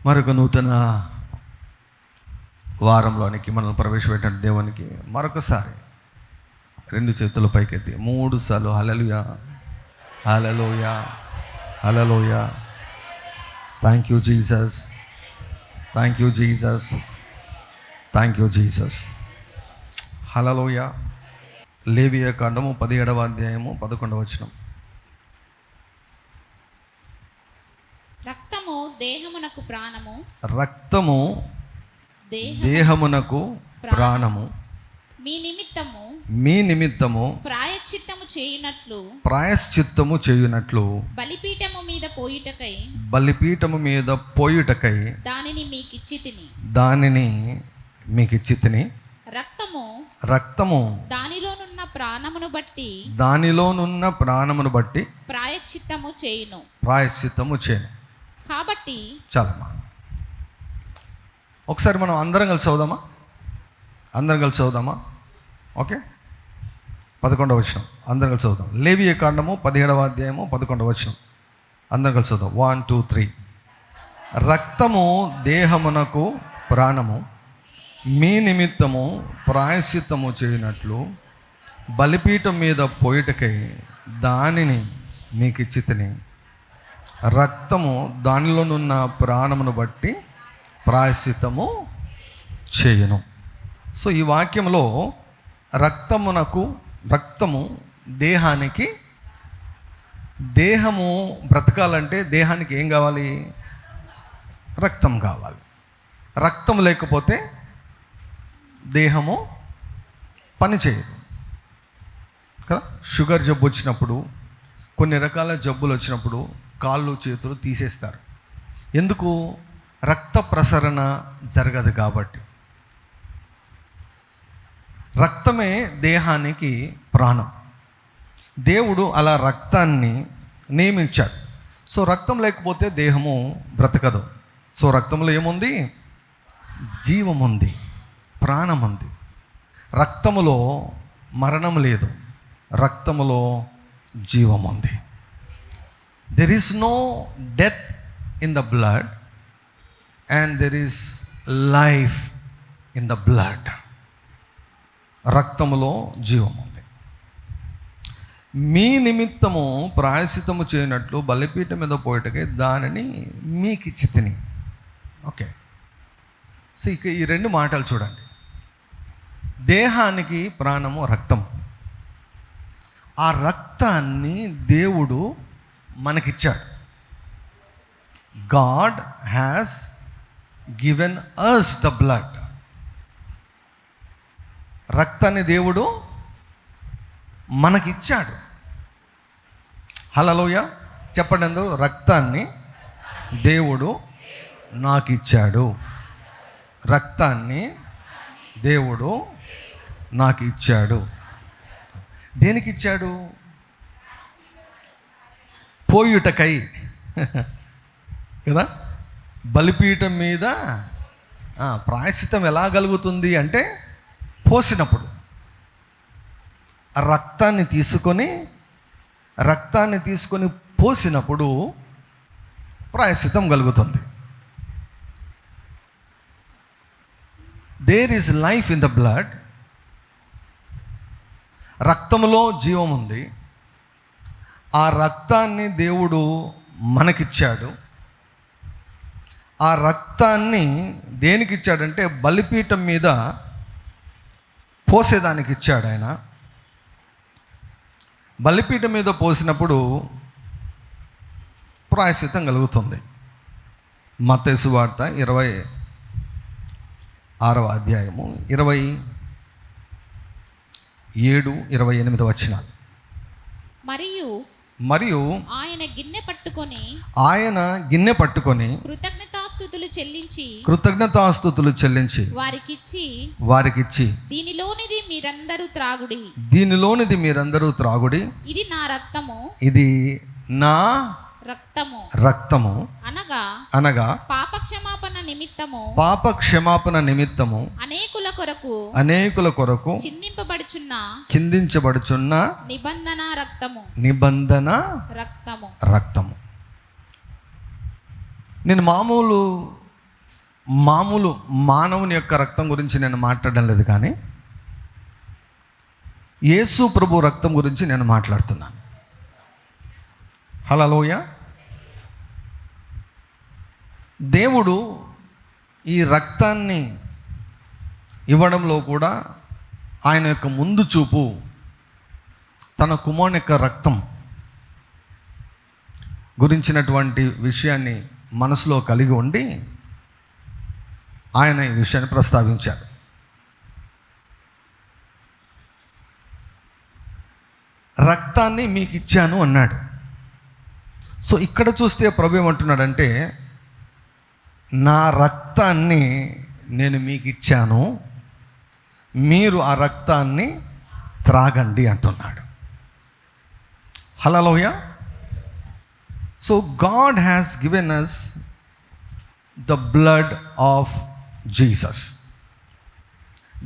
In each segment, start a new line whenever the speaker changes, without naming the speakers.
మరొక నూతన వారంలోనికి మనల్ని ప్రవేశపెట్టిన దేవునికి మరొకసారి 2 చేతుల పైకెత్తి 3 సార్లు hallelujah hallelujah hallelujah. Thank you Jesus, thank you Jesus, thank you Jesus. Hallelujah. లేవియా కాండము 17వ అధ్యాయము 11వ వచనం.
రక్తము దేహమునకు ప్రాణము,
రక్తము దేహమునకు ప్రాణము. మీ నిమిత్తము ప్రాయశ్చిత్తము చేయునట్లు
బలిపీఠము
మీద పోయుటకై
దానిని
మీకిచ్చి తిని. రక్తము
దానిలోనున్న
ప్రాణమును బట్టి
ప్రాయశ్చిత్తము చేయును. కాబట్టి
చాలమ్మా, ఒకసారి మనం అందరం కలిసి చదువుదామా? ఓకే, 11వ వచనం అందరం కలిసి చదువుదాం. లేవియా కాండము 17వ అధ్యాయము 11వ వచనం అందరం కలిసి చదువుదాం. 1 2 3. రక్తము దేహమునకు ప్రాణము, మీ నిమిత్తము ప్రాయశ్చిత్తము చేయనట్లు బలిపీఠం మీద పోయిటకై దానిని మీకిచ్చి తిని. రక్తము దానిలోనున్న ప్రాణమును బట్టి ప్రాయశ్చిత్తము చేయును. సో ఈ వాక్యంలో రక్తము దేహానికి, దేహము బ్రతకాలంటే దేహానికి ఏం కావాలి? రక్తం కావాలి. రక్తం లేకపోతే దేహము పని చేయదు కదా. షుగర్ జబ్బు వచ్చినప్పుడు, కొన్ని రకాల జబ్బులు వచ్చినప్పుడు కాళ్ళు చేతులు తీసేస్తారు. ఎందుకు? రక్త ప్రసరణ జరగదు కాబట్టి. రక్తమే దేహానికి ప్రాణం. దేవుడు అలా రక్తాన్ని నియమించాడు. సో రక్తం లేకపోతే దేహము బ్రతకదు. సో రక్తంలో ఏముంది? జీవం ఉంది, ప్రాణం ఉంది. రక్తములో మరణం లేదు, రక్తములో జీవం ఉంది. There is no death in the blood and there is life in the blood. రక్తములో జీవం ఉంది. మీ నిమిత్తము ప్రాయశ్చిత్తము చేయనట్లు బలిపీఠం మీద పోయేటకే దానిని మీకిచ్చి తిని. ఓకే, సో ఇక ఈ 2 మాటలు చూడండి. దేహానికి ప్రాణము రక్తం. ఆ రక్తాన్ని దేవుడు మనకిచ్చాడు. God has given us the blood. రక్తాన్ని దేవుడు మనకిచ్చాడు. హల్లెలూయా చెప్పండి అందరూ. రక్తాన్ని దేవుడు నాకిచ్చాడు. రక్తాన్ని దేవుడు నాకు ఇచ్చాడు. దేనికి ఇచ్చాడు? పోయుటకై కదా. బలిపీఠం మీద ప్రాయశ్చిత్తం ఎలా కలుగుతుంది అంటే పోసినప్పుడు. రక్తాన్ని తీసుకొని పోసినప్పుడు ప్రాయశ్చిత్తం కలుగుతుంది. There is life in the blood. రక్తంలో జీవం ఉంది. ఆ రక్తాన్ని దేవుడు మనకిచ్చాడు. ఆ రక్తాన్ని దేనికి ఇచ్చాడంటే బలిపీఠం మీద పోసేదానికి ఇచ్చాడు ఆయన. బలిపీఠం మీద పోసినప్పుడు ప్రాయశ్చిత్తం కలుగుతుంది. మత్తయి సువార్త 26వ అధ్యాయము 27-28 వచనాలు. మరియు ఆయన గిన్నె పట్టుకొని కృతజ్ఞతాస్తుతులు చెల్లించి వారికిచ్చి
దీనిలోనిది
మీరందరూ త్రాగుడి.
ఇది నా రక్తము.
ఇది నా
రక్తము
అనగా
పాప క్షమాపణ నిమిత్తము
అనేకుల కొరకు చిందించబడుచున్న నిబంధన రక్తము. నేను మామూలు మామూలు మానవుని యొక్క రక్తం గురించి నేను మాట్లాడడం లేదు, కానీ యేసు ప్రభు రక్తం గురించి నేను మాట్లాడుతున్నాను. హల్లెలూయా. దేవుడు ఈ రక్తాన్ని ఇవ్వడంలో కూడా ఆయన యొక్క ముందు చూపు తన కుమారుని యొక్క రక్తం గురించినటువంటి విషయాన్ని మనసులో కలిగి ఉండి ఆయన ఈ విషయాన్ని ప్రస్తావించారు. రక్తాన్ని మీకు ఇచ్చాను అన్నాడు. సో ఇక్కడ చూస్తే ప్రభు ఏమంటున్నాడంటే, నా రక్తాన్ని నేను మీకు ఇచ్చాను, మీరు ఆ రక్తాన్ని త్రాగండి అంటున్నాడు. Hallelujah. So God has given us the blood of Jesus.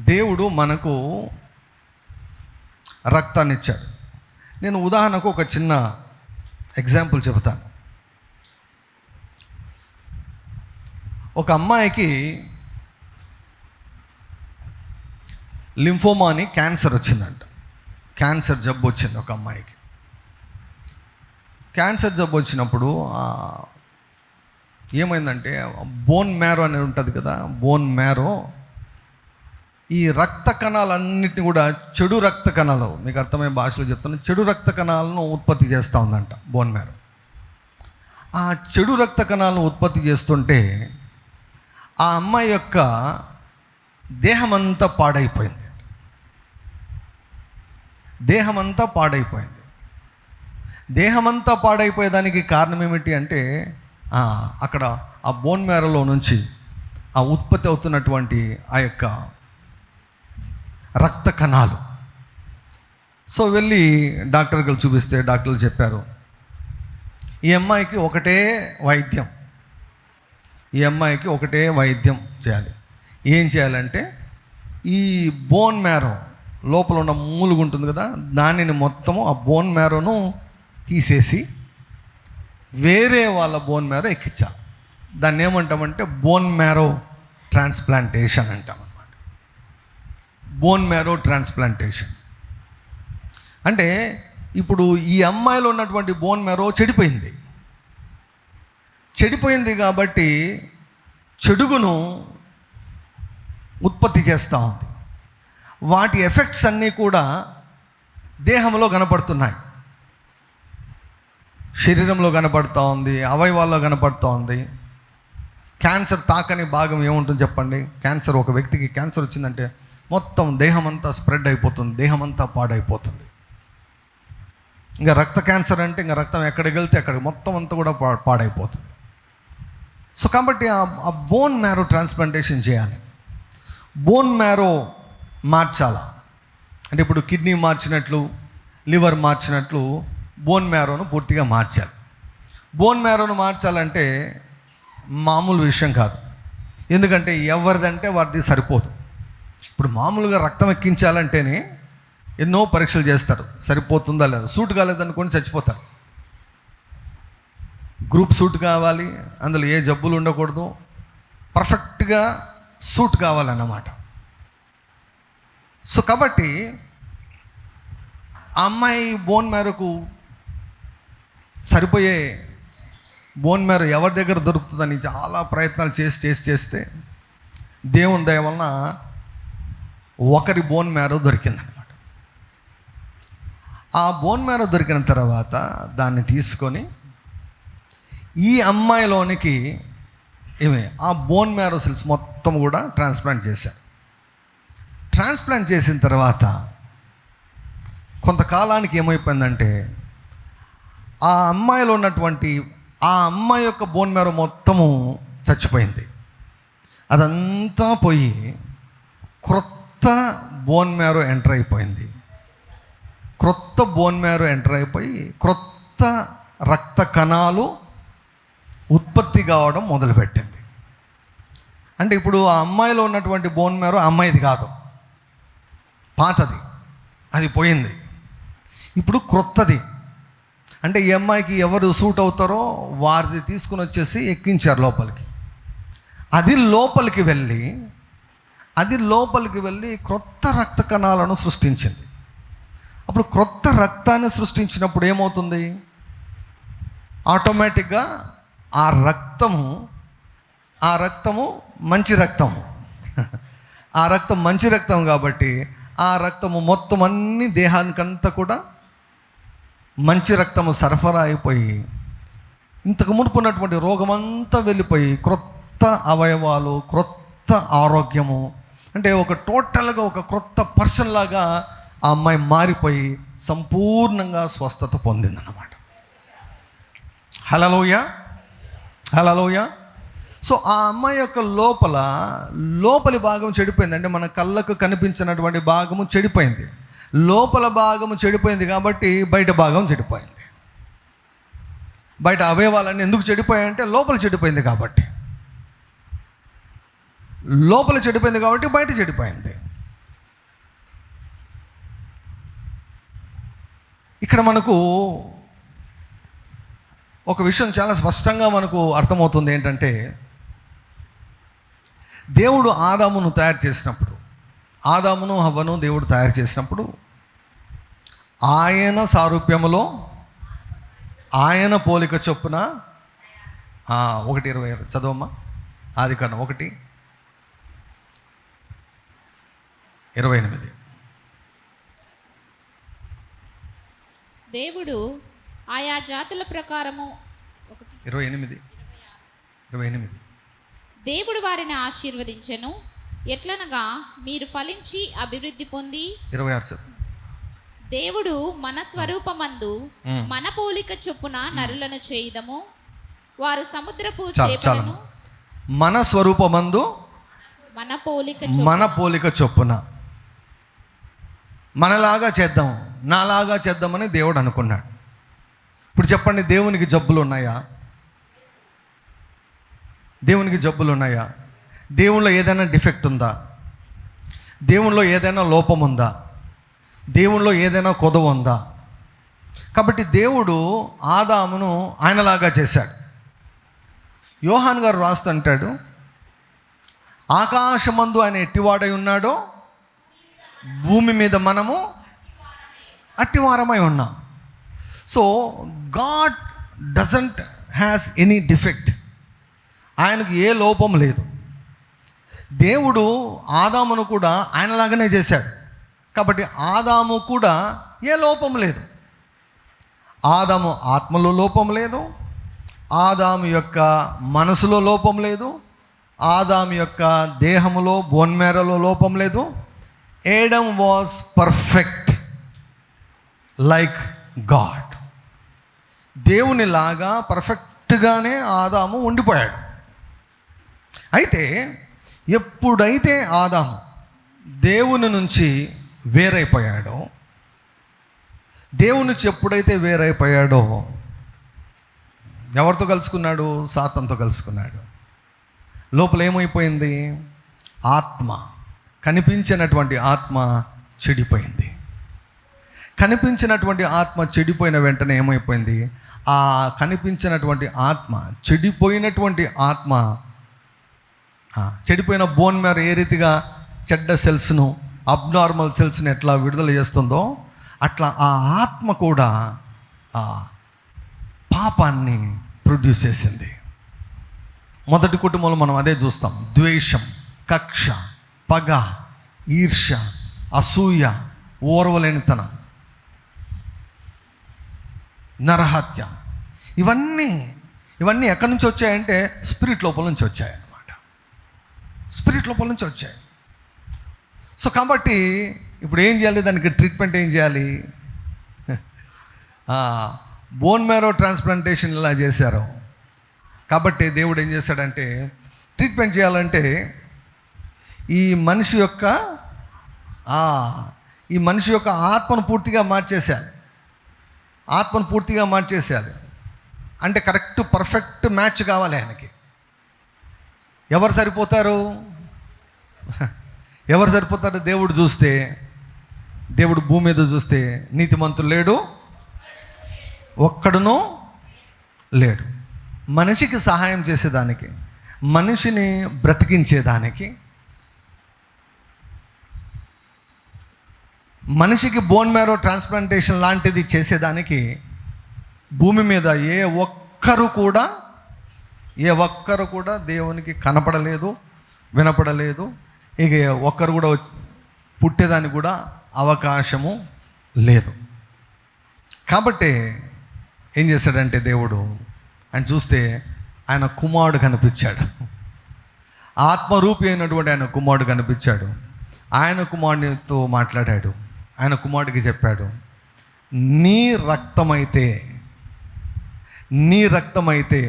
దేవుడు మనకు రక్తాన్ని ఇచ్చాడు. నేను ఉదాహరణకు ఒక చిన్న ఎగ్జాంపుల్ చెబుతాను. ఒక అమ్మాయికి లింఫోమా అని క్యాన్సర్ వచ్చిందంట. క్యాన్సర్ జబ్బు వచ్చింది ఒక అమ్మాయికి. క్యాన్సర్ జబ్బు వచ్చినప్పుడు ఏమైందంటే, బోన్ మ్యారో అనేది ఉంటుంది కదా, బోన్ మ్యారో ఈ రక్త కణాలన్నిటిని కూడా, చెడు రక్త కణాలు, మీకు అర్థమయ్యే భాషలో చెప్తాను, చెడు రక్త కణాలను ఉత్పత్తి చేస్తూ ఉందంట బోన్ మ్యారో. ఆ చెడు రక్త కణాలను ఉత్పత్తి చేస్తుంటే ఆ అమ్మాయి యొక్క దేహమంతా పాడైపోయింది. దేహమంతా పాడైపోయింది. దేహమంతా పాడైపోయేదానికి కారణం ఏమిటి అంటే, అక్కడ ఆ బోన్ మ్యారోలో నుంచి ఆ ఉత్పత్తి అవుతున్నటువంటి ఆ యొక్క రక్త కణాలు. సో వెళ్ళి డాక్టర్ గారు చూపిస్తే డాక్టర్లు చెప్పారు, ఈ అమ్మాయికి ఒకటే వైద్యం, ఈ అమ్మాయికి ఒకటే వైద్యం చేయాలి. ఏం చేయాలంటే, ఈ బోన్ మ్యారో లోపల ఉన్న మూలుగు ఉంటుంది కదా, దానిని మొత్తము ఆ బోన్ మ్యారోను తీసేసి వేరే వాళ్ళ బోన్ మ్యారో ఎక్కించాలి. దాన్ని ఏమంటామంటే బోన్ మ్యారో ట్రాన్స్ప్లాంటేషన్ అంటాం అన్నమాట. బోన్ మ్యారో ట్రాన్స్ప్లాంటేషన్ అంటే, ఇప్పుడు ఈ అమ్మాయిలో ఉన్నటువంటి బోన్ మ్యారో చెడిపోయింది. చెడిపోయింది కాబట్టి చెడుగును ఉత్పత్తి చేస్తూ ఉంది. వాటి ఎఫెక్ట్స్ అన్నీ కూడా దేహంలో కనపడుతున్నాయి, శరీరంలో కనపడుతూ ఉంది, అవయవాల్లో కనపడుతూ ఉంది. క్యాన్సర్ తాకని భాగం ఏముంటుంది చెప్పండి? క్యాన్సర్, ఒక వ్యక్తికి క్యాన్సర్ వచ్చిందంటే మొత్తం దేహం అంతా స్ప్రెడ్ అయిపోతుంది, దేహం అంతా పాడైపోతుంది. ఇంకా రక్త క్యాన్సర్ అంటే ఇంకా రక్తం ఎక్కడికి వెళ్తే అక్కడికి మొత్తం అంతా కూడా పాడైపోతుంది. సో కాబట్టి ఆ బోన్ మ్యారో ట్రాన్స్ప్లాంటేషన్ చేయాలి. బోన్ మ్యారో మార్చాలా అంటే, ఇప్పుడు కిడ్నీ మార్చినట్లు, లివర్ మార్చినట్లు బోన్ మ్యారోను పూర్తిగా మార్చాలి. బోన్ మ్యారోను మార్చాలంటే మామూలు విషయం కాదు. ఎందుకంటే ఎవరిదంటే వారిది సరిపోదు. ఇప్పుడు మామూలుగా రక్తం ఎక్కించాలంటేనే ఎన్నో పరీక్షలు చేస్తారు, సరిపోతుందా లేదా. సూట్ కాలేదనుకోండి చచ్చిపోతారు. గ్రూప్ సూట్ కావాలి, అందులో ఏ జబ్బులు ఉండకూడదు, పర్ఫెక్ట్గా సూట్ కావాలన్నమాట. సో కాబట్టి ఆ అమ్మాయి బోన్ మ్యారోకు సరిపోయే బోన్ మ్యారో ఎవరి దగ్గర దొరుకుతుందని చాలా ప్రయత్నాలు చేస్తే దేవుని దయ వలన ఒకరి బోన్ మ్యారో దొరికిందనమాట. ఆ బోన్ మ్యారో దొరికిన తర్వాత దాన్ని తీసుకొని ఈ అమ్మాయిలోనికి ఆ బోన్ మ్యారో సెల్స్ మొత్తం కూడా ట్రాన్స్ప్లాంట్ చేశారు. ట్రాన్స్ప్లాంట్ చేసిన తర్వాత కొంతకాలానికి ఏమైపోయిందంటే, ఆ అమ్మాయిలో ఉన్నటువంటి ఆ అమ్మాయి యొక్క బోన్ మ్యారో మొత్తము చచ్చిపోయింది. అదంతా పోయి క్రొత్త బోన్ మ్యారో ఎంటర్ అయిపోయింది. క్రొత్త బోన్ మ్యారో ఎంటర్ అయిపోయి క్రొత్త రక్త కణాలు ఉత్పత్తి కావడం మొదలుపెట్టింది. అంటే ఇప్పుడు ఆ అమ్మాయిలో ఉన్నటువంటి బోన్ మ్యారో అమ్మాయిది కాదు, పాతది, అది పోయింది. ఇప్పుడు క్రొత్తది. అంటే ఈ అమ్మాయికి ఎవరు సూట్ అవుతారో వారిది తీసుకుని వచ్చేసి ఎక్కించారు లోపలికి. అది లోపలికి వెళ్ళి క్రొత్త రక్త కణాలను సృష్టించింది. అప్పుడు క్రొత్త రక్తాన్ని సృష్టించినప్పుడు ఏమవుతుంది? ఆటోమేటిక్గా ఆ రక్తము మంచి రక్తము ఆ రక్తం మంచి రక్తం కాబట్టి ఆ రక్తము మొత్తం అన్ని దేహానికంతా కూడా మంచి రక్తము సరఫరా అయిపోయి ఇంతకు మునుపు ఉన్నటువంటి రోగమంతా వెళ్ళిపోయి క్రొత్త అవయవాలు, క్రొత్త ఆరోగ్యము, అంటే టోటల్గా ఒక క్రొత్త పర్సన్ లాగా ఆ అమ్మాయి మారిపోయి సంపూర్ణంగా స్వస్థత పొందిందన్నమాట. హల్లెలూయా. సో ఆ అమ్మాయి యొక్క లోపలి భాగం చెడిపోయింది. అంటే మన కళ్ళకు కనిపించినటువంటి భాగము చెడిపోయింది. లోపల భాగము చెడిపోయింది కాబట్టి బయట భాగం చెడిపోయింది. బయట అవయవాలన్నీ ఎందుకు చెడిపోయాయంటే లోపల చెడిపోయింది కాబట్టి బయట చెడిపోయింది. ఇక్కడ మనకు ఒక విషయం చాలా స్పష్టంగా మనకు అర్థమవుతుంది. ఏంటంటే దేవుడు ఆదామును హవ్వను దేవుడు తయారు చేసినప్పుడు ఆయన సారూప్యములో ఆయన పోలిక చొప్పున 1:26 చదవమ్మా. ఆదికాండం 1:28.
దేవుడు ఆయా జాతుల ప్రకారము
28.
దేవుడు వారిని ఆశీర్వదించెను. ఎట్లనగా మీరు ఫలించి అభివృద్ధి పొంది
26.
దేవుడు మన స్వరూపమందు మన పోలిక చొప్పున నరులను చేయుదము. వారు సముద్రపు చేపలను
మన స్వరూపమందు మన పోలిక చొప్పున మనలాగా చేద్దాం, నాలాగా చేద్దామని దేవుడు అనుకున్నాడు. ఇప్పుడు చెప్పండి, దేవునికి జబ్బులు ఉన్నాయా? దేవునిలో ఏదైనా డిఫెక్ట్ ఉందా? దేవునిలో ఏదైనా లోపం ఉందా? దేవునిలో ఏదైనా కొదవ ఉందా? కాబట్టి దేవుడు ఆదామును ఆయనలాగా చేశాడు. యోహాన్ గారు రాస్తుంటాడు, ఆకాశమందు ఆయన ఎట్టివాడై ఉన్నాడో భూమి మీద మనము అట్టివారమై ఉన్నాం. So God doesn't has any defect. ఆయనకు ఏ లోపం లేదు. దేవుడు ఆదామును కూడా ఆయనలాగానే చేశాడు కాబట్టి ఆదాము కూడా ఏ లోపం లేదు. ఆదాము ఆత్మలో లోపం లేదు, ఆదాము యొక్క మనసులో లోపం లేదు, ఆదాము యొక్క దేహములో బోన్మేరలో లోపం లేదు. ఏడమ్ వాజ్ పర్ఫెక్ట్ లైక్ గాడ్. దేవునిలాగా పర్ఫెక్ట్గానే ఆదాము ఉండిపోయాడు. అయితే ఎప్పుడైతే ఆదాము దేవుని నుంచి వేరైపోయాడో, దేవుని నుంచి ఎప్పుడైతే వేరైపోయాడో ఎవరితో కలుసుకున్నాడు? సాతానుతో కలుసుకున్నాడు. లోపల ఏమైపోయింది? ఆత్మ, కనిపించినటువంటి ఆత్మ చెడిపోయింది. కనిపించినటువంటి ఆత్మ చెడిపోయిన వెంటనే ఏమైపోయింది? ఆ కనిపించినటువంటి ఆత్మ, చెడిపోయినటువంటి ఆత్మ, చెడిపోయిన బోన్ మేర ఏ రీతిగా చెడ్డ సెల్స్ను, అబ్నార్మల్ సెల్స్ని ఎట్లా విడుదల చేస్తుందో అట్లా ఆ ఆత్మ కూడా ఆ పాపాన్ని ప్రొడ్యూస్ చేసింది. మొదటి కుటుంబంలో మనం అదే చూస్తాం. ద్వేషం, కక్ష, పగ, ఈర్ష్య, అసూయ, ఓర్వలేనితనం, నరహత్య, ఇవన్నీ ఎక్కడి నుంచి వచ్చాయంటే స్పిరిట్ లోపల నుంచి వచ్చాయన్నమాట. స్పిరిట్ లోపల నుంచి వచ్చాయి. సో కాబట్టి ఇప్పుడు ఏం చేయాలి? దానికి ట్రీట్మెంట్ ఏం చేయాలి? బోన్ మ్యారో ట్రాన్స్ప్లాంటేషన్ ఇలా చేశారు కాబట్టి దేవుడు ఏం చేశాడంటే, ట్రీట్మెంట్ చేయాలంటే ఈ మనిషి యొక్క ఆత్మను పూర్తిగా మార్చేసేయాలి. అంటే కరెక్ట్ పర్ఫెక్ట్ మ్యాచ్ కావాలి ఆయనకి. ఎవరు సరిపోతారు? దేవుడు భూమి మీద చూస్తే నీతిమంతుడు లేడు, ఒక్కడునూ లేడు. మనిషికి సహాయం చేసేదానికి, మనిషిని బ్రతికించేదానికి, మనిషికి బోన్ మ్యారో ట్రాన్స్ప్లాంటేషన్ లాంటిది చేసేదానికి భూమి మీద ఏ ఒక్కరు కూడా దేవునికి కనపడలేదు, వినపడలేదు. ఇక ఒక్కరు కూడా పుట్టేదానికి కూడా అవకాశము లేదు. కాబట్టి ఏం చేశాడంటే దేవుడు, ఆయన చూస్తే ఆయన కుమారుడు కనిపించాడు. ఆత్మరూపి అయినటువంటి ఆయన కుమారుడు కనిపించాడు. ఆయన కుమారునితో మాట్లాడాడు. ఆయన కుమారుడికి చెప్పాడు, నీ రక్తమైతే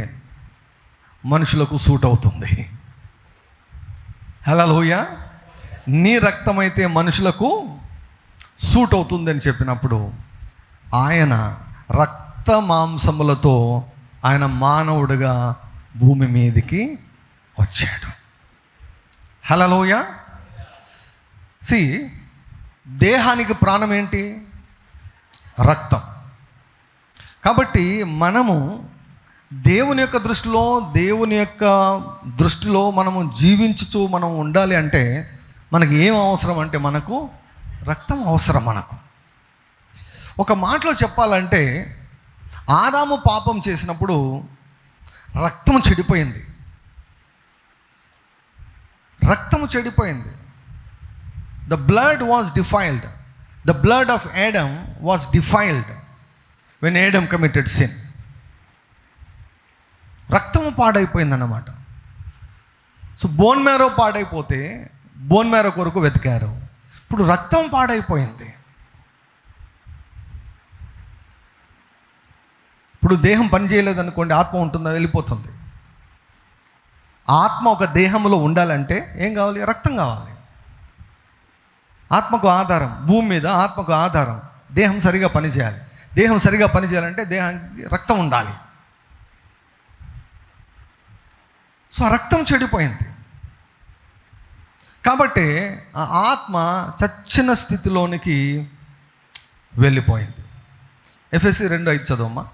మనుషులకు సూట్ అవుతుంది. హల్లెలూయా. నీ రక్తమైతే మనుషులకు సూట్ అవుతుంది అని చెప్పినప్పుడు ఆయన రక్త మాంసములతో ఆయన మానవుడిగా భూమి మీదకి వచ్చాడు. హల్లెలూయా. దేహానికి ప్రాణం ఏంటి? రక్తం. కాబట్టి మనము దేవుని యొక్క దృష్టిలో మనము జీవించుతూ మనం ఉండాలి అంటే మనకి ఏం అవసరం అంటే మనకు రక్తం అవసరం. మనకు ఒక మాటలో చెప్పాలంటే ఆదాము పాపం చేసినప్పుడు రక్తం చెడిపోయింది. The blood was defiled. The blood of Adam was defiled when Adam committed sin. రక్తము పాడైపోయిందన్నమాట. సో బోన్ మ్యారో పాడైపోతే బోన్ మ్యారో కొరకు వెతికారు. ఇప్పుడు రక్తం పాడైపోయింది. ఇప్పుడు దేహం పని చేయలేదనుకోండి, ఆత్మ ఉంటుందా? వెళ్ళిపోతుంది. ఆత్మ ఒక దేహంలో ఉండాలంటే ఏం కావాలి? రక్తం కావాలి. ఆత్మకు ఆధారం, భూమి మీద ఆత్మకు ఆధారం దేహం సరిగా పనిచేయాలి. దేహం సరిగా పనిచేయాలంటే దేహానికి రక్తం ఉండాలి. సో ఆ రక్తం చెడిపోయింది. కాబట్టి ఆ ఆత్మ చచ్చిన స్థితిలోనికి వెళ్ళిపోయింది. ఎఫెసీ 2:5 చదవమ్మా.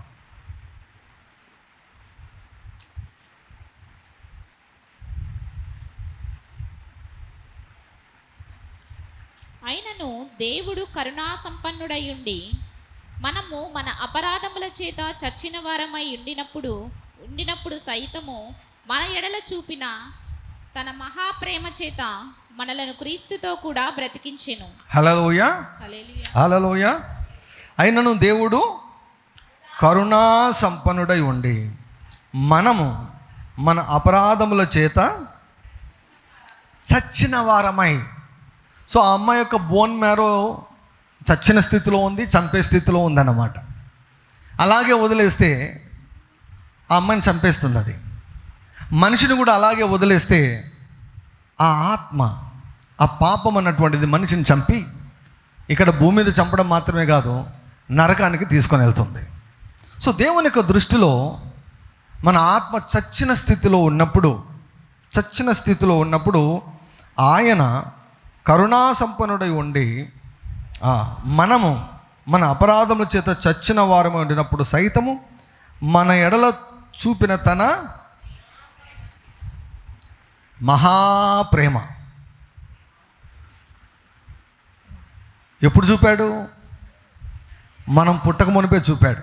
అయినను దేవుడు కరుణా సంపన్నుడై ఉండి మనము మన అపరాధముల చేత చచ్చిన వారమై ఉండినప్పుడు సైతము మన ఎడల చూపిన తన మహాప్రేమ చేత మనలను క్రీస్తుతో కూడా బ్రతికించెను.
హల్లెలూయా. హల్లెలూయా. అయినను దేవుడు కరుణా సంపన్నుడై ఉండి మనము మన అపరాధముల చేత చచ్చిన వారమై. సో ఆ అమ్మాయి యొక్క బోన్ మ్యారో చచ్చిన స్థితిలో ఉంది, చంపే స్థితిలో ఉందన్నమాట. అలాగే వదిలేస్తే ఆ అమ్మాయిని చంపేస్తుంది. అది మనిషిని కూడా అలాగే వదిలేస్తే ఆ ఆత్మ, ఆ పాపం అన్నటువంటిది మనిషిని చంపి ఇక్కడ భూమి మీద చంపడం మాత్రమే కాదు, నరకానికి తీసుకొని వెళ్తుంది. సో దేవుని యొక్క దృష్టిలో మన ఆత్మ చచ్చిన స్థితిలో ఉన్నప్పుడు ఆయన కరుణా సంపన్నుడై ఉండి మనము మన అపరాధముల చేత చచ్చిన వారమై ఉండినప్పుడు సైతము మన ఎడల చూపిన తన మహాప్రేమ ఎప్పుడు చూపాడు? మనం పుట్టక మునిపే చూపాడు.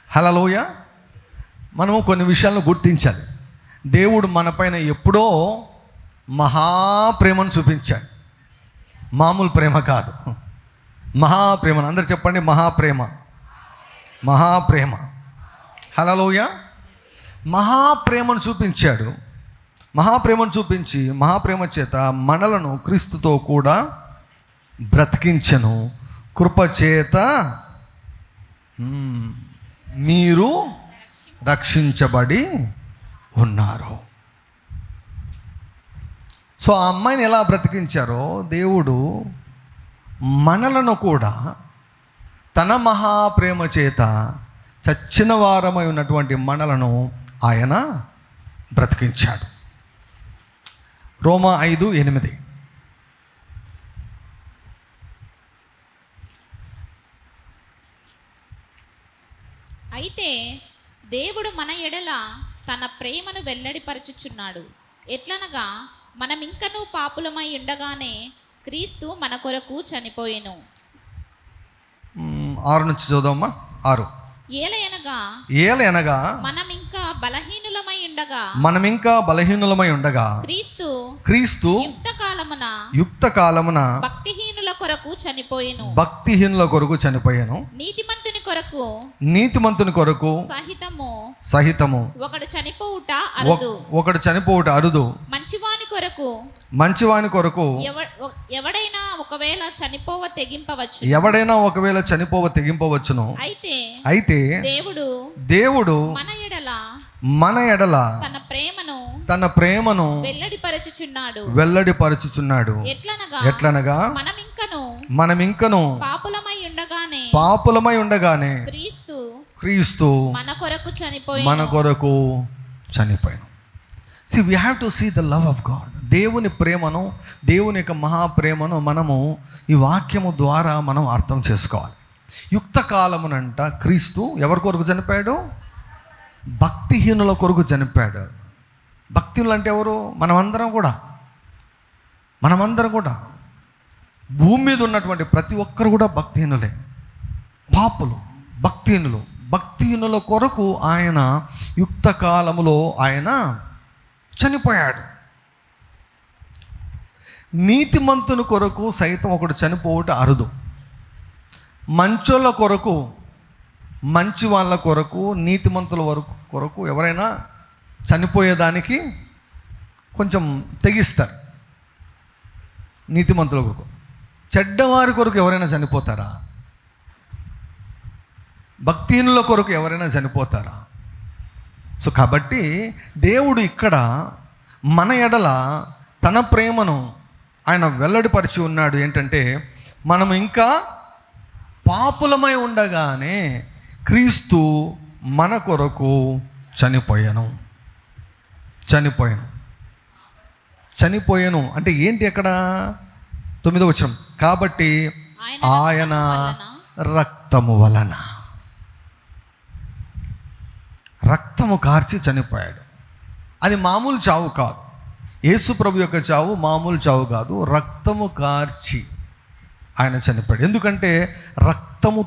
హల్లెలూయా. మనము కొన్ని విషయాలను గుర్తించాలి. దేవుడు మనపైన ఎప్పుడో మహాప్రేమను చూపించాడు. మామూలు ప్రేమ కాదు, మహాప్రేమను. అందరు చెప్పండి, మహాప్రేమ. హల్లెలూయా. మహాప్రేమను చూపించాడు. మహాప్రేమను చూపించి మహాప్రేమ చేత మనలను క్రీస్తుతో కూడా బ్రతికించెను. కృపచేత మీరు రక్షించబడి ఉన్నారు. సో ఆ అమ్మాయిని ఎలా బ్రతికించారో దేవుడు మనలను కూడా తన మహాప్రేమ చేత చచ్చిన వారమై ఉన్నటువంటి మనలను ఆయన బ్రతికించాడు. రోమా 5:8.
అయితే దేవుడు మన ఎడల తన ప్రేమను వెల్లడిపరచుచున్నాడు. ఎట్లనగా మనమింకనూ పాపులమై ఉండగానే క్రీస్తు మన కొరకు చనిపోయెను.
6 నుంచి చదువుదామా. 6. ఏలయనగా మనమింకా బలహీనులమై ఉండగా క్రీస్తు యుక్త కాలమున భక్తిహీనుల కొరకు చనిపోయెను. నీతిమంతుని కొరకు సహితము ఒకడు చనిపోవుట అరుదు. మంచివాని కొరకు
ఎవడైనా ఒకవేళ చనిపోవ తెగింపవచ్చును.
అయితే దేవుడు మన ఎడల తన ప్రేమను వెల్లడిపరచుచున్నాడు. ఎట్లనగా మనమింకను పాపులమై ఉండగానే క్రీస్తు మన కొరకు చనిపోయాను. See, we have to see the love of God. దేవుని ప్రేమను, దేవుని యొక్క మహాప్రేమను మనము ఈ వాక్యము ద్వారా మనం అర్థం చేసుకోవాలి. యుక్త కాలమునంట క్రీస్తు ఎవరి కొరకు చనిపోయాడు? భక్తిహీనుల కొరకు చనిపోయాడు. భక్తిహీనులు అంటే ఎవరు? మనమందరం కూడా భూమి మీద ఉన్నటువంటి ప్రతి ఒక్కరు కూడా భక్తిహీనులే, పాపులు, భక్తిహీనుల కొరకు ఆయన యుక్త కాలములో ఆయన చనిపోయాడు. నీతిమంతుని కొరకు సైతం ఒకడు చనిపోవుట అరుదు. మంచోళ్ళ కొరకు, మంచి వాళ్ళ కొరకు, నీతిమంతుల కొరకు ఎవరైనా చనిపోయేదానికి కొంచెం తెగిస్తారు. నీతిమంతుల కొరకు. చెడ్డవారి కొరకు ఎవరైనా చనిపోతారా? భక్తిహీనుల కొరకు ఎవరైనా చనిపోతారా? సో కాబట్టి దేవుడు ఇక్కడ మన ఎడల తన ప్రేమను ఆయన వెల్లడిపరిచి ఉన్నాడు. ఏంటంటే మనం ఇంకా పాపులమై ఉండగానే క్రీస్తు మన కొరకు చనిపోయాను అంటే ఏంటి? అక్కడ 9వ వచనం, కాబట్టి ఆయన రక్తము వలన, రక్తము కార్చి చనిపోయాడు. అది మామూలు చావు కాదు. యేసు ప్రభు యొక్క చావు మామూలు చావు కాదు, రక్తము కార్చి ఆయన చనిపోయాడు. ఎందుకంటే రక్తము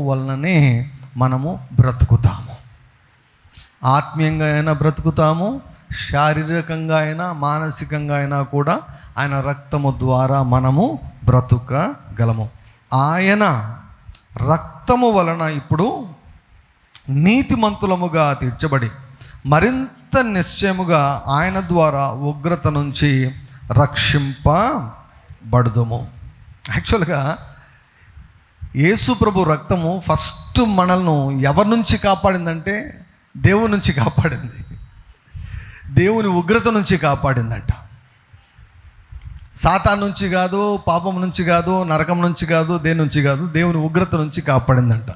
వలననే మనము బ్రతుకుతాము. ఆత్మీయంగా అయినా బ్రతుకుతాము, శారీరకంగా అయినా మానసికంగా అయినా కూడా ఆయన రక్తము ద్వారా మనము బ్రతుకగలము. ఆయన రక్తము వలన ఇప్పుడు నీతిమంతులముగా తీర్చబడి మరింత నిశ్చయముగా ఆయన ద్వారా ఉగ్రత నుంచి రక్షింపబడుదుము. యాక్చువల్గా యేసు ప్రభు రక్తము ఫస్ట్ మనల్ని ఎవరి నుంచి కాపాడిందంటే దేవుని నుంచి కాపాడింది. దేవుని ఉగ్రత నుంచి కాపాడిందంట. సాతాను నుంచి కాదు, పాపం నుంచి కాదు, నరకం నుంచి కాదు, దేని నుంచి కాదు, దేవుని ఉగ్రత నుంచి కాపాడిందంట.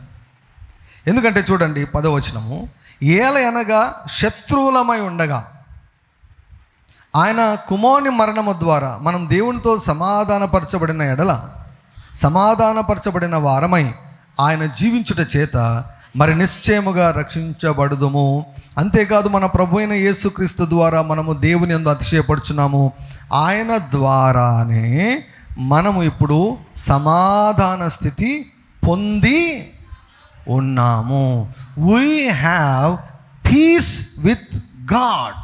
ఎందుకంటే చూడండి 10వ వచనము, ఏలయనగా శత్రువులమై ఉండగా ఆయన కుమారుని మరణము ద్వారా మనం దేవునితో సమాధానపరచబడిన వారమై ఆయన జీవించుట చేత మరి నిశ్చయముగా రక్షించబడుదుము. అంతేకాదు మన ప్రభు అయిన యేసుక్రీస్తు ద్వారా మనము దేవుని యందు అతిశయపడుచున్నాము. ఆయన ద్వారానే మనము ఇప్పుడు సమాధాన స్థితి పొంది ఉన్నాము. We have piece with God.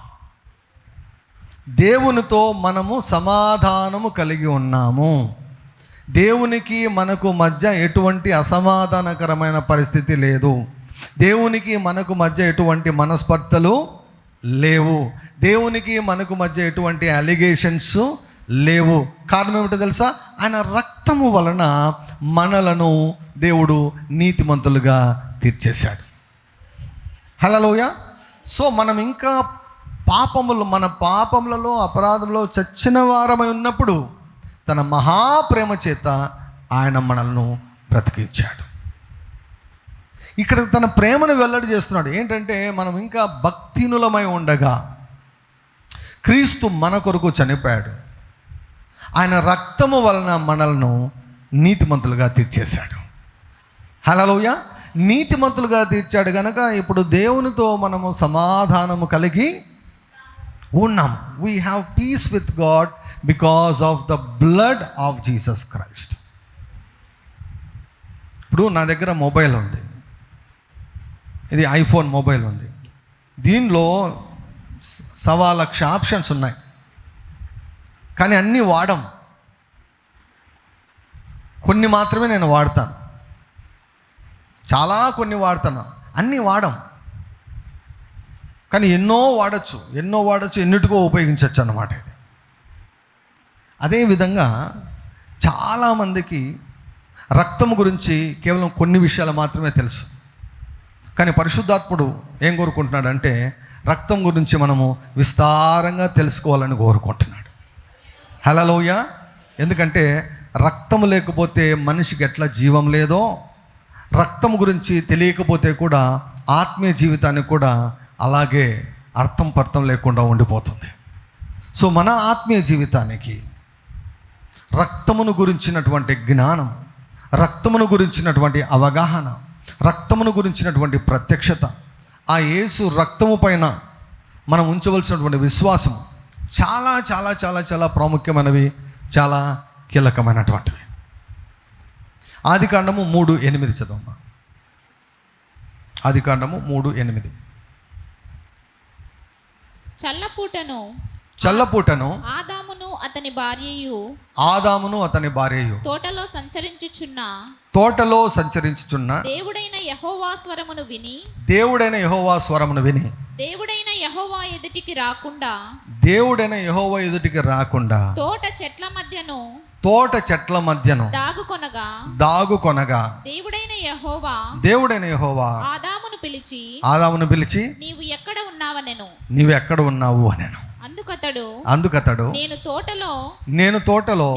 దేవునితో మనము సమాధానము కలిగి ఉన్నాము. దేవునికి మనకు మధ్య ఎటువంటి అసమాధానకరమైన పరిస్థితి లేదు. దేవునికి మనకు మధ్య ఎటువంటి మనస్పర్ధలు లేవు. దేవునికి మనకు మధ్య ఎటువంటి అలిగేషన్స్ లేవు. కారణం ఏమిటో తెలుసా? ఆయన రక్తము వలన మనలను దేవుడు నీతిమంతులుగా తీర్చేశాడు. హల్లెలూయా. సో మనం ఇంకా మన పాపములలో అపరాధంలో చచ్చిన వారమై ఉన్నప్పుడు తన మహాప్రేమ చేత ఆయన మనల్ని బ్రతికించాడు. ఇక్కడ తన ప్రేమను వెల్లడి చేస్తున్నాడు. ఏంటంటే మనం ఇంకా భక్తిహీనులమై ఉండగా క్రీస్తు మన కొరకు చనిపోయాడు. ఆయన రక్తము వలన మనల్ని నీతిమంతులుగా తీర్చేశాడు. హల్లెలూయా. నీతిమంతులుగా తీర్చాడు కనుక ఇప్పుడు దేవునితో మనము సమాధానము కలిగి ఉన్నాము. We have piece with God because of the blood of Jesus Christ. ఇప్పుడు నా దగ్గర మొబైల్ ఉంది, ఇది ఐఫోన్ మొబైల్ ఉంది. దీనిలో 1,00,000 ఆప్షన్స్ ఉన్నాయి, కానీ అన్నీ వాడం. కొన్ని మాత్రమే నేను వాడతాను, చాలా కొన్ని వాడతాను, అన్నీ వాడం. కానీ ఎన్నో వాడచ్చు, ఎన్నిటికో ఉపయోగించవచ్చు అన్నమాట ఇది. అదేవిధంగా చాలామందికి రక్తం గురించి కేవలం కొన్ని విషయాలు మాత్రమే తెలుసు. కానీ పరిశుద్ధాత్ముడు ఏం కోరుకుంటున్నాడంటే రక్తం గురించి మనము విస్తారంగా తెలుసుకోవాలని కోరుకుంటున్నాడు. హల్లెలూయా. ఎందుకంటే రక్తము లేకపోతే మనిషికి ఎట్లా జీవం లేదో, రక్తం గురించి తెలియకపోతే కూడా ఆత్మీయ జీవితానికి కూడా అలాగే అర్థం లేకుండా ఉండిపోతుంది. సో మన ఆత్మీయ జీవితానికి రక్తమును గురించినటువంటి జ్ఞానం, రక్తమును గురించినటువంటి అవగాహన, రక్తమును గురించినటువంటి ప్రత్యక్షత, ఆ యేసు రక్తము పైన మనం ఉంచవలసినటువంటి విశ్వాసం చాలా చాలా చాలా చాలా ప్రాముఖ్యమైనవి, చాలా కీలకమైనటువంటివి. ఆదికాండము 3:8 చదవమ్మా. ఆదికాండము 3:8. చల్లపూటను
ఆదామును అతని భార్యయు తోటలో సంచరించుచున్న దేవుడైన యెహోవా స్వరమును విని దేవుడైన యెహోవా ఎదుటికి రాకుండా తోట చెట్ల మధ్యను దాగుకొనగా దేవుడైన యెహోవా ఆదామును పిలిచి నీవు ఎక్కడ ఉన్నావు అనెను. అందుకతడు నేను తోటలో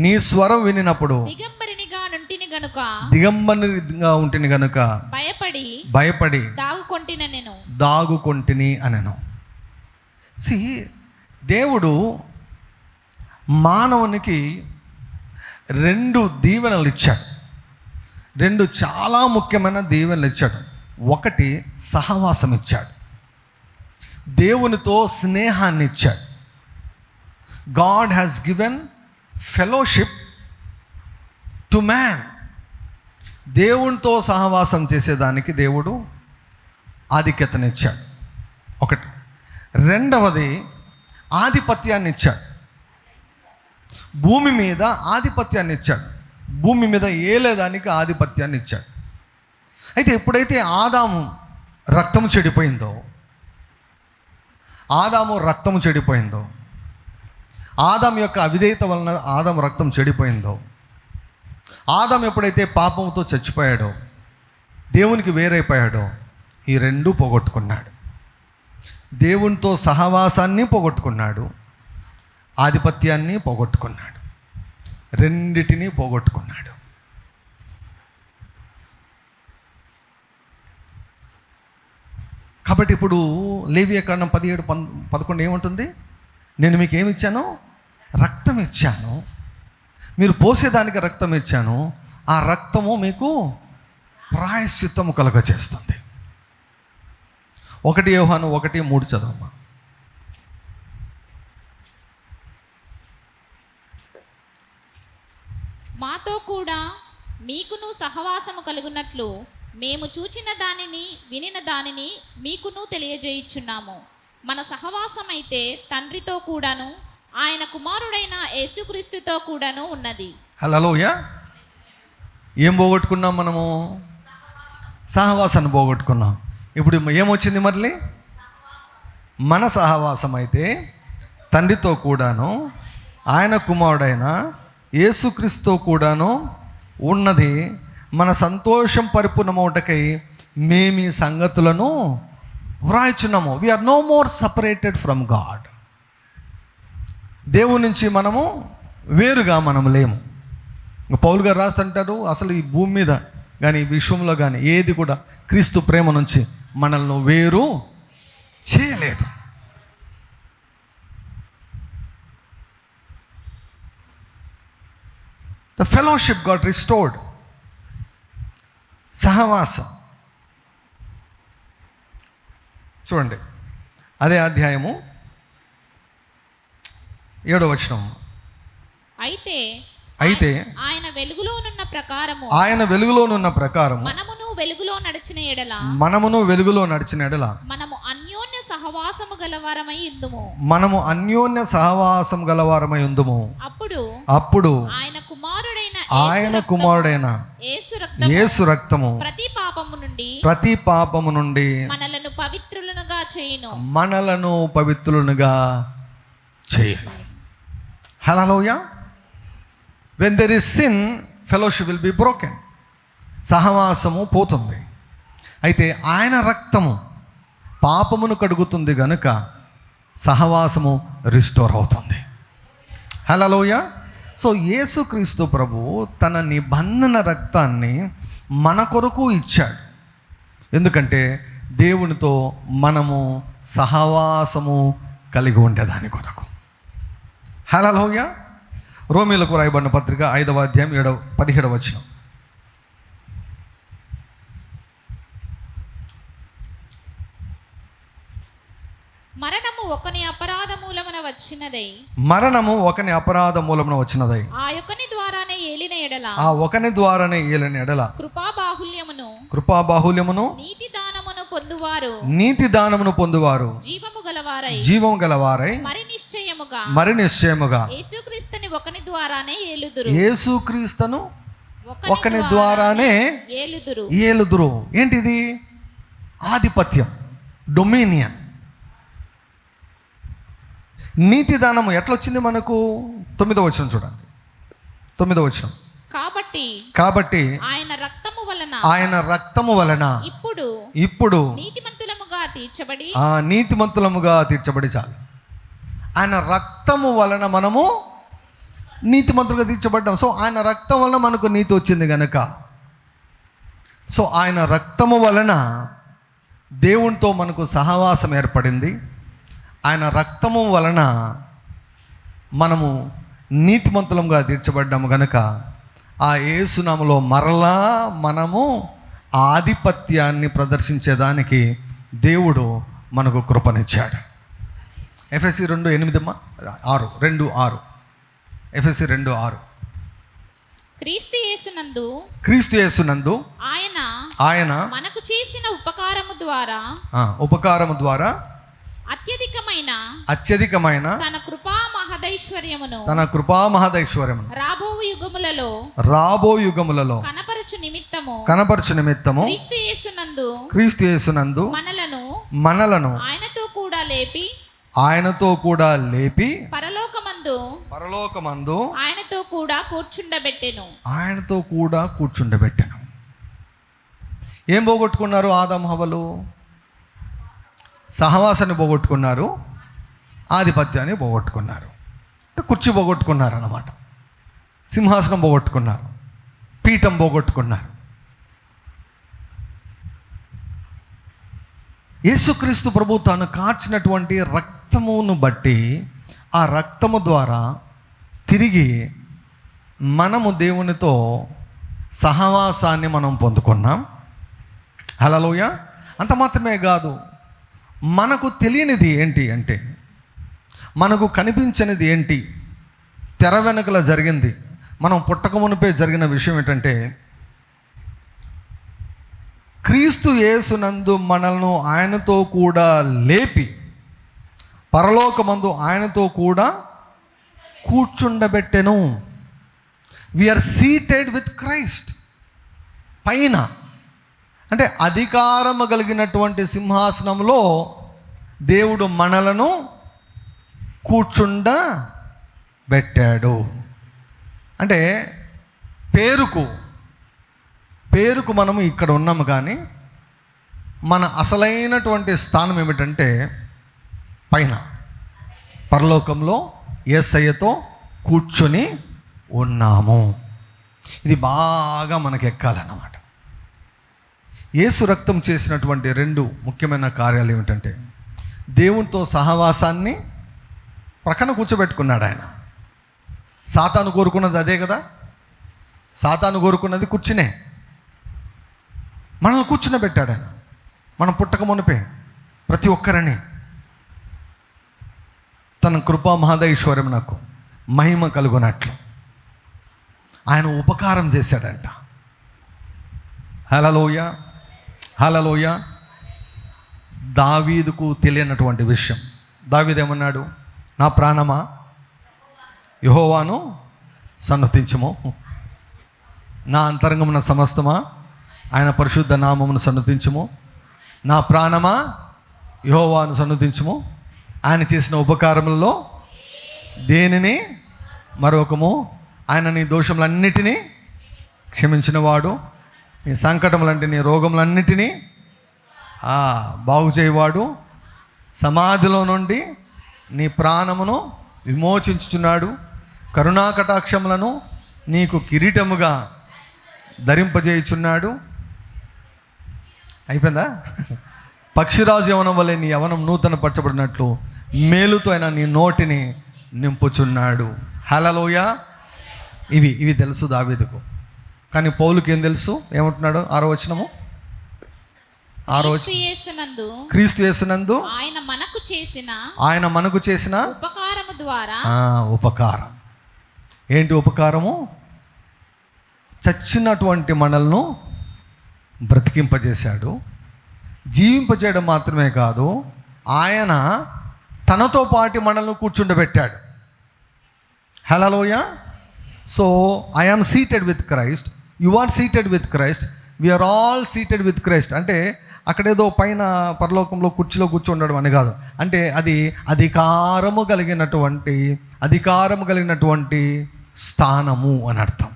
నీ స్వరం వినినప్పుడు దిగంబరినిగా ఉంటిని గనుక భయపడి దాగుకొంటిని అనెను. దేవుడు మానవునికి 2 దీవెనలు ఇచ్చాడు, 2 చాలా ముఖ్యమైన దీవెనలు ఇచ్చాడు. ఒకటి సహవాసం ఇచ్చాడు, దేవునితో స్నేహాన్ని ఇచ్చాడు. God has given fellowship to man. దేవునితో సహవాసం చేసేదానికి దేవుడు ఆధిక్యతనిచ్చాడు. ఒకటి. రెండవది ఆధిపత్యాన్ని ఇచ్చాడు, భూమి మీద ఆధిపత్యాన్ని ఇచ్చాడు, భూమి మీద ఏలేదానికి ఆధిపత్యాన్ని ఇచ్చాడు. అయితే ఎప్పుడైతే ఆదాము రక్తము చెడిపోయిందో, ఆదాము యొక్క అవిధేయత వలన ఆదాము రక్తం చెడిపోయిందో, ఆదాము ఎప్పుడైతే పాపంతో చచ్చిపోయాడో, దేవునికి వేరైపోయాడో, ఈ 2 పోగొట్టుకున్నాడు. దేవునితో సహవాసాన్ని పోగొట్టుకున్నాడు, ఆధిపత్యాన్ని పోగొట్టుకున్నాడు, రెండిటిని పోగొట్టుకున్నాడు. కాబట్టి ఇప్పుడు లేవియాకాండం 17:11 ఏముంటుంది? నేను మీకు ఏమి ఇచ్చాను? రక్తం ఇచ్చాను, మీరు పోసేదానికి రక్తం ఇచ్చాను, ఆ రక్తము మీకు ప్రాయశ్చిత్తము కలుగజేస్తుంది. 1 యోహాను 1:3 చదవమ్మా. మాతో కూడా మీకును సహవాసము కలుగునట్లు మేము చూచిన దానిని వినిన దానిని మీకును తెలియజేయుచున్నాము. మన సహవాసమైతే తండ్రితో కూడాను ఆయన కుమారుడైన యేసుక్రీస్తుతో కూడాను ఉన్నది.
హల్లెలూయా. ఏం పోగొట్టుకున్నాం మనము? సహవాసాన్ని పోగొట్టుకున్నాం. ఇప్పుడు ఏమొచ్చింది మళ్ళీ? మన సహవాసం అయితే తండ్రితో కూడాను ఆయన కుమారుడైన యేసుక్రీస్తుతో కూడాను ఉన్నది. మన సంతోషం పరిపూర్ణమవుటకై మేము ఈ సంగతులను వ్రాయిచున్నాము. We are no more separated from God. దేవుని నుంచి మనము వేరుగా మనము లేము. పౌలు గారు రాస్తుంటారు, అసలు ఈ భూమి మీద కానీ ఈ విశ్వంలో కానీ ఏది కూడా క్రీస్తు ప్రేమ నుంచి మనల్ని వేరు చేయలేదు. The fellowship got restored. సహవాసం. చూడండి, అదే అధ్యాయము 7వ వచనం. అయితే
ఆయన వెలుగులోనున్న ప్రకారము మనమును వెలుగులో నడిచిన ఎడల మనము అన్యోన్య సహవాసము గలవారమై ఉందుము. అప్పుడు ఆయన కుమారుడైన యేసు రక్తము ప్రతి పాపము నుండి మనలను పవిత్రులుగా చేయును. హల్లెలూయా. When there is sin, fellowship will be broken. సహవాసము పోతుంది. అయితే ఆయన రక్తము పాపమును కడుగుతుంది గనుక సహవాసము రిస్టోర్ అవుతుంది. హల్లెలూయా. సో యేసుక్రీస్తు ప్రభు తన నిబంధన రక్తాన్ని మన కొరకు ఇచ్చాడు. ఎందుకంటే దేవునితో మనము సహవాసము కలిగి ఉండేదాని కొరకు. హల్లెలూయా. రోమీలకు రాయబడిన పత్రిక 5వ అధ్యాయం 17వ వచనం. మరణము ఒకని అపరాధ మూలమున వచ్చినదై ఆ ఒకని ద్వారానే ఏలిన ఎడల కృపాబాహుల్యమును నీతి దానమును పొందువారు జీవము గలవారై మరి నిశ్చయముగా యేసుక్రీస్తును ఒకని ద్వారానే ఏలుదురు. ఏంటిది? ఆధిపత్యం, డొమినియన్. నీతి దానము ఎట్లొచ్చింది మనకు? 9వ వచనం చూడండి. 9వ వచనం. కాబట్టి ఆయన రక్తము వలన ఇప్పుడు నీతిమంతులముగా తీర్చబడి చాలు. ఆయన రక్తము వలన మనము నీతిమంతులుగా తీర్చబడ్డాం. సో ఆయన రక్తం వలన మనకు నీతి వచ్చింది గనక, సో ఆయన రక్తము వలన దేవునితో మనకు సహవాసం ఏర్పడింది. ఆయన రక్తము వలన మనము నీతిమంతులంగా తీర్చబడ్డాము గనక ఆ యేసునామములో మరలా మనము ఆధిపత్యాన్ని ప్రదర్శించేదానికి దేవుడు మనకు కృపనిచ్చాడు. ఎఫెసీ 2:8-6 ఎఫెసీ 2:6. క్రీస్తు యేసునందు ఆయన మనకు చేసిన ఉపకారము ద్వారా అత్యధికమైన తన కృపా మహదైశ్వర్యమును రాబో యుగములలో కనపరచు నిమిత్తము క్రీస్తు యేసునందు మనలను ఆయనతో కూడా లేపి పరలోకమందు ఆయనతో కూడా కూర్చుండబెట్టెను. ఏం పోగొట్టుకున్నారు ఆదాము హవ్వలు? సహవాసాన్ని పోగొట్టుకున్నారు, ఆధిపత్యాన్ని పోగొట్టుకున్నారు, కుర్చీ పోగొట్టుకున్నారు అన్నమాట. సింహాసనం పోగొట్టుకున్నారు, పీఠం పోగొట్టుకున్నారు. యేసుక్రీస్తు ప్రభు తాను కార్చినటువంటి రక్తమును బట్టి, ఆ రక్తము ద్వారా తిరిగి మనము దేవునితో సహవాసాన్ని మనం పొందుకున్నాం. హల్లెలూయా. అంత మాత్రమే కాదు, మనకు తెలియనిది ఏంటి అంటే, మనకు కనిపించనిది ఏంటి, తెర వెనుకల జరిగింది, మనం పుట్టక మునిపే జరిగిన విషయం ఏంటంటే, క్రీస్తు యేసునందు మనలను ఆయనతో కూడా లేపి పరలోకమందు ఆయనతో కూడా కూర్చుండబెట్టెను. We are seated with Christ. పైన అంటే అధికారము కలిగినటువంటి సింహాసనంలో దేవుడు మనలను కూర్చుండబెట్టాడు. అంటే పేరుకు మనము ఇక్కడ ఉన్నాము, కానీ మన అసలైనటువంటి స్థానం ఏమిటంటే పైన పరలోకంలో యేసయ్యతో కూర్చొని ఉన్నాము. ఇది బాగా మనకు ఎక్కాలన్నమాట. యేసు రక్తం చేసినటువంటి 2 ముఖ్యమైన కార్యాలు ఏమిటంటే, దేవునితో సహవాసాన్ని ప్రక్కన కూర్చోబెట్టుకున్నాడు ఆయన. సాతాను కోరుకున్నది అదే కదా. సాతాను కోరుకున్నది కుర్చీనే.
మనల్ని కూర్చునబెట్టాడు ఆయన. మనం పుట్టక మునిపే ప్రతి ఒక్కరిని తన కృపా మహదైశ్వర్యం నాకు మహిమ కలుగునట్లు ఆయన ఉపకారం చేశాడంట. హల్లెలూయ, హల్లెలూయ. దావీదుకు తెలియనటువంటి విషయం. దావీదు ఏమన్నాడు? నా ప్రాణమా యెహోవాను సన్నతించుము, నా అంతరంగమున సమస్తమా ఆయన పరిశుద్ధ నామమును సన్నతించుము, నా ప్రాణమా యెహోవాను సన్నతించుము, ఆయన చేసిన ఉపకారములలో దేనిని మరొకము, ఆయన నీ దోషములన్నిటినీ క్షమించినవాడు, నీ సంకటములంటే నీ రోగములన్నిటినీ బాగు చేయవాడు, సమాధిలో నుండి నీ ప్రాణమును విమోచించుచున్నాడు, కరుణా కటాక్షములను నీకు కిరీటముగా ధరింపజేయుచున్నాడు. అయిపోయిందా? పక్షిరాజు యవనం వలె నీ యవనం నూతన పరచబడినట్లు మేలుతో ఆయన నీ నోటిని నింపుచున్నాడు. హల్లెలూయ. ఇవి తెలుసు దావీదుకు. కానీ పౌలుకి ఏం తెలుసు? ఏమంటున్నాడు? 6వ వచనము, క్రీస్తు యేసునందు ఆయన మనకు చేసిన
ఉపకారము ద్వారా.
ఉపకారం ఏంటి? ఉపకారము చచ్చినటువంటి మనల్ని బ్రతికింపజేశాడు. జీవింపజేయడం మాత్రమే కాదు, ఆయన తనతో పాటు మనల్ని కూర్చుండబెట్టాడు. Hallelujah. So I am seated with Christ, you are seated with Christ, we are all seated with Christ. అంటే అక్కడేదో పైన పరలోకంలో కుర్చీలో కూర్చుండడం అని కాదు. అంటే అది అధికారము కలిగినటువంటి స్థానము అని అర్థం.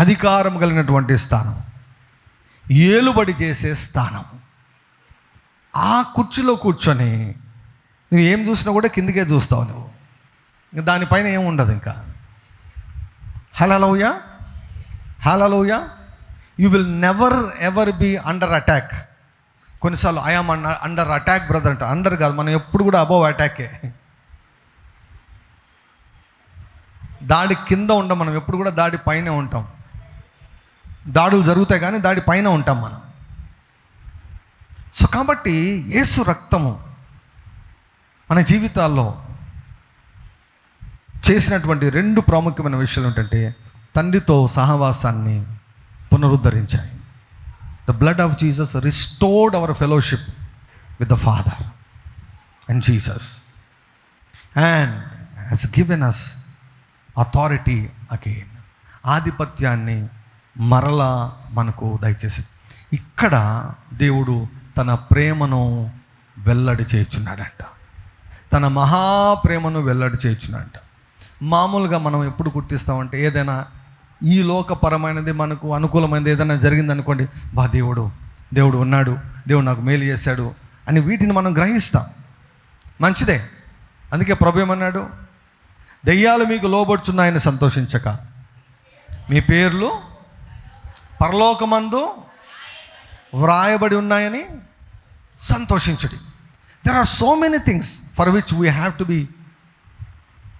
అధికారం కలిగినటువంటి స్థానం, ఏలుబడి చేసే స్థానం. ఆ కుర్చీలో కూర్చొని నువ్వు ఏం చూసినా కూడా కిందికే చూస్తావు నువ్వు, ఇంకా దానిపైన ఏం ఉండదు ఇంకా. Hallelujah, hallelujah. You will never ever be under attack. కొన్నిసార్లు ఐఆమ్ అండర్ అటాక్ బ్రదర్ అంట. అండర్ కాదు, మనం ఎప్పుడు కూడా అబోవ్ అటాకే. దాడి కింద ఉంటాం మనం, ఎప్పుడు కూడా దాడి పైనే ఉంటాం. దాడులు జరుగుతాయి కానీ దాడి పైన ఉంటాం మనం. సో కాబట్టి యేసు రక్తము మన జీవితాల్లో చేసినటువంటి 2 ప్రాముఖ్యమైన విషయాలు ఏంటంటే, తండ్రితో సహవాసాన్ని పునరుద్ధరించాయి. The blood of Jesus restored our fellowship with the Father and Jesus and has given us authority again. ఆధిపత్యాన్ని మరలా మనకు దయచేసి ఇక్కడ దేవుడు తన ప్రేమను వెల్లడి చేయుచున్నాడంట. తన మహాప్రేమను వెల్లడి చేయుచున్నాడంట. మామూలుగా మనం ఎప్పుడు గుర్తిస్తామంటే, ఏదైనా ఈ లోకపరమైనది మనకు అనుకూలమైనది ఏదైనా జరిగిందనుకోండి, దేవుడు ఉన్నాడు, దేవుడు నాకు మేలు చేశాడు అని వీటిని మనం గ్రహిస్తాం. మంచిదే. అందుకే ప్రభు ఏమన్నాడు? దెయ్యాలు మీకు లోబడుచున్నాయని సంతోషించక మీ పేర్లు పరలోకమందు వ్రాయబడి ఉన్నాయని సంతోషించుడి. There are so many things for which we have to be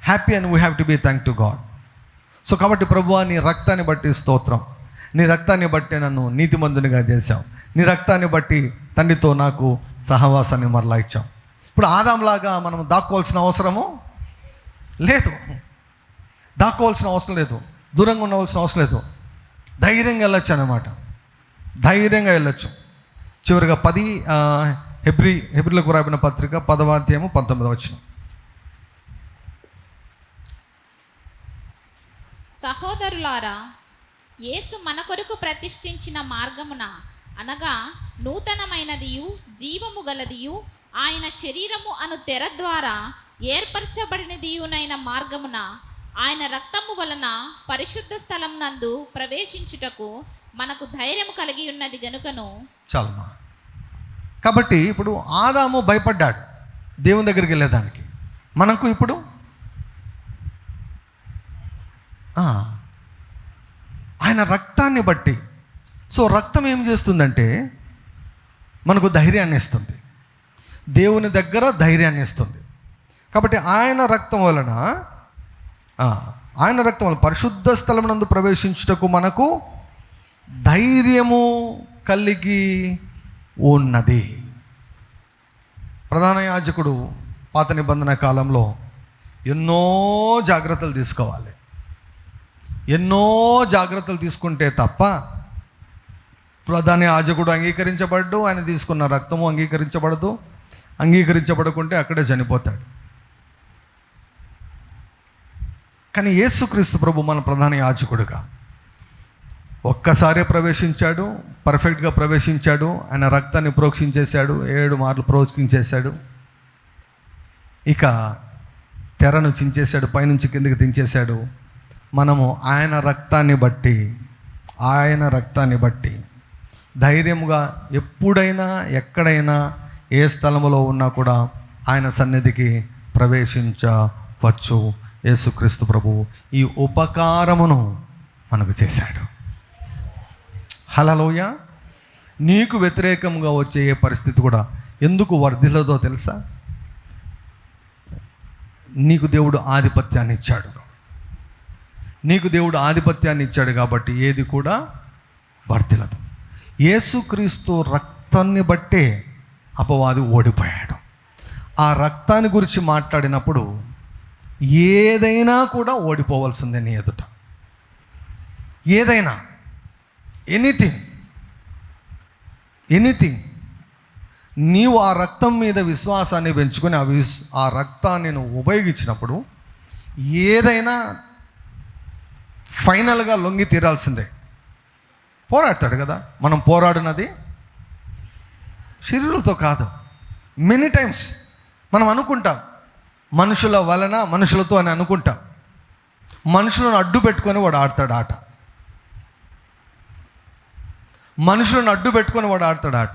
happy and we have to be thank to God. So కాబట్టి ప్రభువా, నీ రక్తాన్ని బట్టి స్తోత్రం. నీ రక్తాన్ని బట్టి నన్ను నీతిమంతునిగా చేశావు. నీ రక్తాన్ని బట్టి తండ్రితో నాకు సహవాసాన్ని మరలా ఇచ్చాం. ఇప్పుడు ఆదాంలాగా మనం దాక్కోవాల్సిన అవసరము లేదు, దాక్కోవాల్సిన అవసరం లేదు, దూరంగా ఉండవలసిన అవసరం లేదు. ధైర్యంగా వెళ్ళొచ్చు అన్నమాట. ధైర్యంగా వెళ్ళొచ్చు. చివరిగా హెబ్రీలకు రాబడిన పత్రిక 10వ అధ్యాయము 19వ వచనం.
సహోదరులారా, యేసు మన కొరకు ప్రతిష్ఠించిన మార్గమున, అనగా నూతనమైనదియు జీవము గలదియు ఆయన శరీరము అను తెర ద్వారా ఏర్పరచబడినదియునైన మార్గమున ఆయన రక్తము వలన పరిశుద్ధ స్థలం నందు ప్రవేశించుటకు మనకు ధైర్యము కలిగి ఉన్నది గనుకను.
చాలమ్మా. కాబట్టి ఇప్పుడు ఆదాము భయపడ్డాడు దేవుని దగ్గరికి వెళ్ళేదానికి. మనకు ఇప్పుడు ఆయన రక్తాన్ని బట్టి, సో రక్తం ఏం చేస్తుందంటే మనకు ధైర్యాన్ని ఇస్తుంది, దేవుని దగ్గర ధైర్యాన్ని ఇస్తుంది. కాబట్టి ఆయన రక్తం వలన పరిశుద్ధ స్థలమునందు ప్రవేశించుటకు మనకు ధైర్యము కలిగి ఉన్నది. ప్రధాన యాజకుడు పాత నిబంధన కాలంలో ఎన్నో జాగ్రత్తలు తీసుకోవాలి. ఎన్నో జాగ్రత్తలు తీసుకుంటే తప్ప ప్రధాన యాజకుడు అంగీకరించబడ్డు, ఆయన తీసుకున్న రక్తము అంగీకరించబడదు. అంగీకరించబడకుంటే అక్కడే చనిపోతాడు. కానీ యేసుక్రీస్తు ప్రభు మన ప్రధాన యాజకుడుగా ఒక్కసారే ప్రవేశించాడు, పర్ఫెక్ట్గా ప్రవేశించాడు. ఆయన రక్తాన్ని ప్రోక్షించేశాడు, 7 మార్లు ప్రోక్షించేశాడు. ఇక తెరను చించేశాడు, పైనుంచి కిందకి దించేశాడు. మనము ఆయన రక్తాన్ని బట్టి ధైర్యముగా ఎప్పుడైనా ఎక్కడైనా ఏ స్థలములో ఉన్నా కూడా ఆయన సన్నిధికి ప్రవేశించవచ్చు. యేసుక్రీస్తు ప్రభువు ఈ ఉపకారమును మనకు చేశాడు. హల్లెలూయా. నీకు వ్యతిరేకంగా వచ్చే ఏ పరిస్థితి కూడా ఎందుకు వర్ధిల్లదో తెలుసా? నీకు దేవుడు ఆధిపత్యాన్ని ఇచ్చాడు. కాబట్టి ఏది కూడా వర్ధిల్లదు. యేసుక్రీస్తు రక్తాన్ని బట్టే అపవాది ఓడిపోయాడు. ఆ రక్తాన్ని గురించి మాట్లాడినప్పుడు ఏదైనా కూడా ఓడిపోవాల్సిందే నీ ఎదుట. ఏదైనా, ఎనీథింగ్. నీవు ఆ రక్తం మీద విశ్వాసాన్ని పెంచుకొని ఆ రక్తాన్ని నువ్వు ఉపయోగించినప్పుడు ఏదైనా ఫైనల్గా లొంగి తీరాల్సిందే. పోరాడతాడు కదా. మనం పోరాడినది శరీరులతో కాదు. మెనీ టైమ్స్ మనం అనుకుంటాం మనుషుల వలన, మనుషులతో అని అనుకుంటాం. మనుషులను అడ్డు పెట్టుకొని వాడు ఆడతాడు ఆట.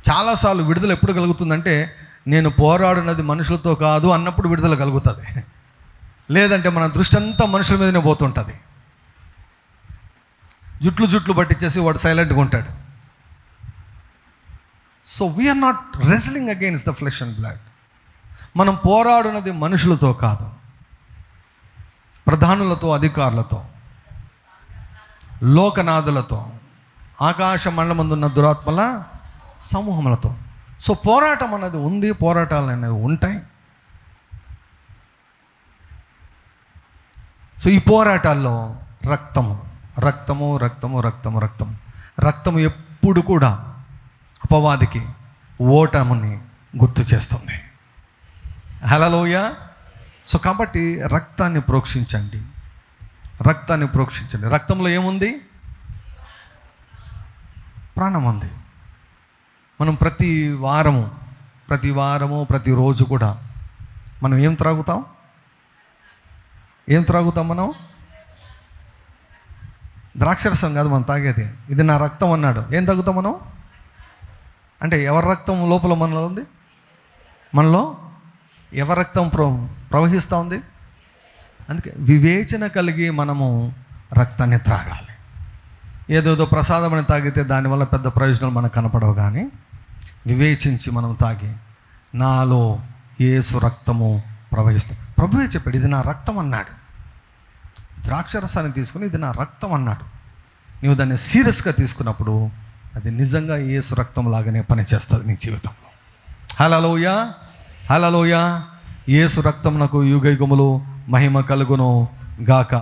చాలాసార్లు విడుదల ఎప్పుడు కలుగుతుందంటే, నేను పోరాడినది మనుషులతో కాదు అన్నప్పుడు విడుదల కలుగుతుంది. లేదంటే మన దృష్టి అంతా మనుషుల మీదనే పోతుంటుంది. జుట్లు పట్టించేసి వాడు సైలెంట్గా ఉంటాడు. So we are not wrestling against the flesh and blood. మనం పోరాడినది మనుషులతో కాదు, ప్రధానులతో, అధికారులతో, లోకనాథులతో, ఆకాశ మండలమందున్న దురాత్మల సమూహములతో. సో పోరాటం అన్నది ఉంది, పోరాటాలు అనేవి ఉంటాయి. సో ఈ పోరాటాల్లో రక్తము ఎప్పుడు కూడా అపవాదికి ఓటముని గుర్తు చేస్తుంది. హల్లెలూయా. సో కాబట్టి రక్తాన్ని ప్రోక్షించండి. రక్తంలో ఏముంది? ప్రాణం ఉంది. మనం ప్రతి వారము ప్రతిరోజు కూడా మనం ఏం త్రాగుతాం? మనం ద్రాక్షరసం కాదు మనం తాగేది. ఇది నా రక్తం అన్నాడు. ఏం తాగుతాం మనం? అంటే ఎవరి రక్తం లోపల మనలో ఉంది? మనలో ఎవరి రక్తం ప్రవహిస్తూ ఉంది? అందుకే వివేచన కలిగి మనము రక్తాన్ని త్రాగాలి. ఏదేదో ప్రసాదం అని తాగితే దానివల్ల పెద్ద ప్రయోజనాలు మనకు కనపడవు. కానీ వివేచించి మనం తాగి, నాలో యేసు రక్తము ప్రవహిస్తుంది. ప్రభువే చెప్పాడు, ఇది నా రక్తం అన్నాడు. ద్రాక్షరసాన్ని తీసుకుని ఇది నా రక్తం అన్నాడు. నీవు దాన్ని సీరియస్గా తీసుకున్నప్పుడు అది నిజంగా యేసు రక్తం లాగానే పనిచేస్తుంది నీ జీవితంలో. హల్లెలూయా. యేసు రక్తమునకు యుగయుగములు మహిమ కలుగును గాక.